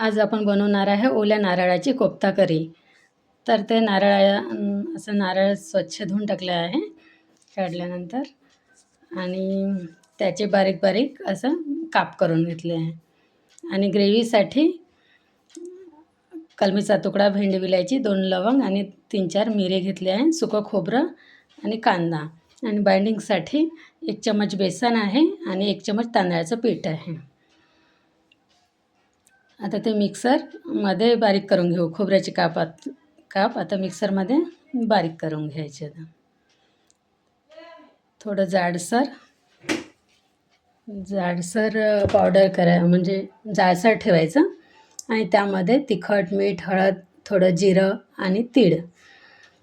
आज आपण बनवणार आहे ओल्या नारळाची कोफ्ता करी. तर ते असं नारळ स्वच्छ धुवून टाकले आहे काढल्यानंतर आणि त्याचे बारीक बारीक असं काप करून घेतले आहे. आणि ग्रेव्हीसाठी कलमीचा तुकडा, भेंडी विलायची, 2 लवंग आणि 3-4 मिरे घेतले आहे, सुकं खोबरं आणि कांदा. आणि बाइंडिंगसाठी 1 चम्मच बेसन आहे आणि 1 चम्मच तांदळाचं पीठ आहे. आता ते मिक्सरमध्ये बारीक करून घेऊ. खोबऱ्याचे काप आता मिक्सरमध्ये बारीक करून घ्यायचे. थोडं जाडसर पावडर म्हणजे जाडसर ठेवायचं. आणि त्यामध्ये तिखट, मीठ, हळद, थोडं जिरं आणि तीळ.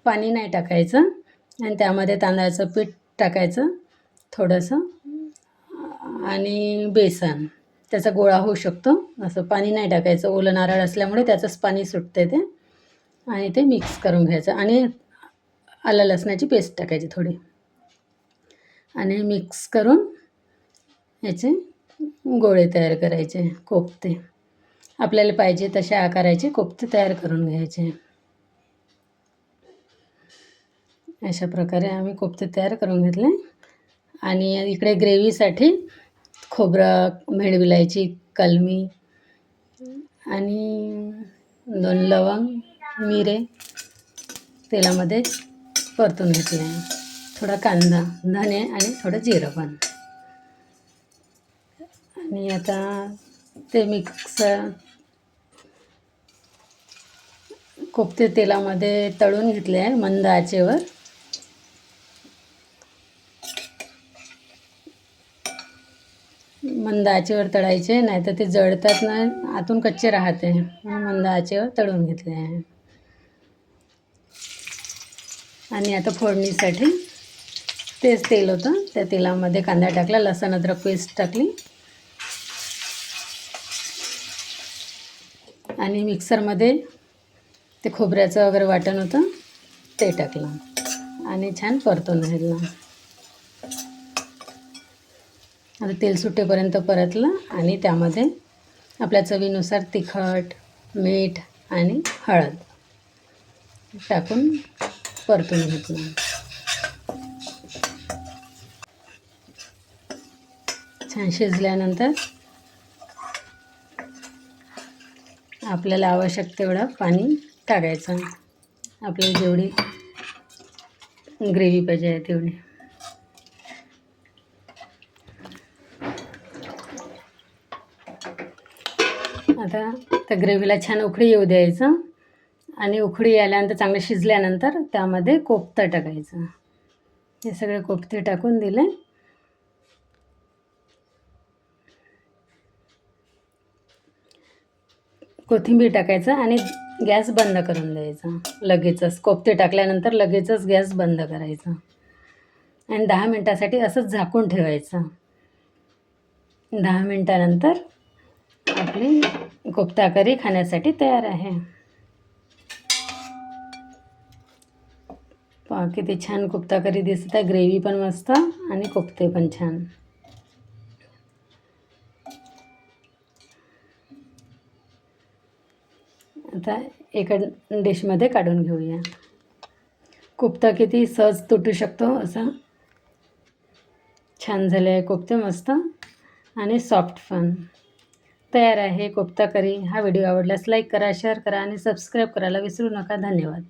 पाणी नाही टाकायचं. आणि त्यामध्ये तांदळाचं पीठ टाकायचं थोडंसं आणि बेसन. त्याचा गोळा होऊ शकतो. असं पाणी नाही टाकायचं, ओलं नारळ असल्यामुळे त्याचंच पाणी सुटते ते. आणि ते मिक्स करून घ्यायचं आणि आलं लसणाची पेस्ट टाकायची थोडी आणि मिक्स करून याचे गोळे तयार करायचे, कोफ्ते. आपल्याला पाहिजे तशा आकाराचे कोफ्ते तयार करून घ्यायचे. अशा प्रकारे आम्ही कोफ्ते तयार करून घेतले. आणि इकडे ग्रेव्हीसाठी खोबरं, भेंडी विलायची, कलमी आणि 2 लवंग, मिरे तेलामध्ये परतून घेतले. थोडा कांदा, धने आणि थोडं जिरं पण. आणि आता ते कोफ्ते तेलामध्ये तळून घेतले आहे मंद आचेवर. मंद आचेवर तळायचे, नाही तर ते जळतात ना, आतून कच्चे राहते. मंद आचेवर तळून घेतले आहे. आणि आता फोडणीसाठी तेच तेल होतं, त्या तेलामध्ये कांदा टाकला, लसूण अद्रक पेस्ट टाकली आणि मिक्सरमध्ये ते खोबऱ्याचं वगैरे वाटण होतं ते टाकलं आणि छान परतून घेतलं. आता तेल सुटेपर्यंत परतलं आणि त्यामध्ये आपल्या चवीनुसार तिखट, मीठ आणि हळद टाकून परतून घेतलं. छान शिजल्यानंतर आपल्याला आवश्यक तेवढं पाणी टाकायचं. आपल्याला जेवढी ग्रेव्ही पाहिजे तेवढी. आता त्या ग्रेव्हीला छान उकळी येऊ द्यायचं आणि उकळी आल्यानंतर चांगलं शिजल्यानंतर त्यामध्ये कोफ्ता टाकायचं. हे सगळे कोफ्ते टाकून दिले. कोथिंबीर टाकायचं आणि गॅस बंद करून द्यायचा. लगेचच कोफ्ते टाकल्यानंतर लगेचच गॅस बंद करायचा आणि 10 मिनटासाठी असंच झाकून ठेवायचं. 10 मिनटानंतर आपली कोफ्ता करी खाण्यासाठी तयार आहे. पहा किती छान कोफ्ता करी दिसत आहे. ग्रेव्ही पण मस्त आणि कोफ्ते पण छान. आता एका डिशमध्ये काढून घेऊया. कोफ्ता किती सहज तुटू शकतो असा छान झाले आहे कोफ्ते, मस्त आणि सॉफ्ट पण. तयार आहे कोफ्ता करी. हा व्हिडिओ आवडल्यास लाईक करा, शेअर करा आणि सबस्क्राईब करायला विसरू नका. धन्यवाद.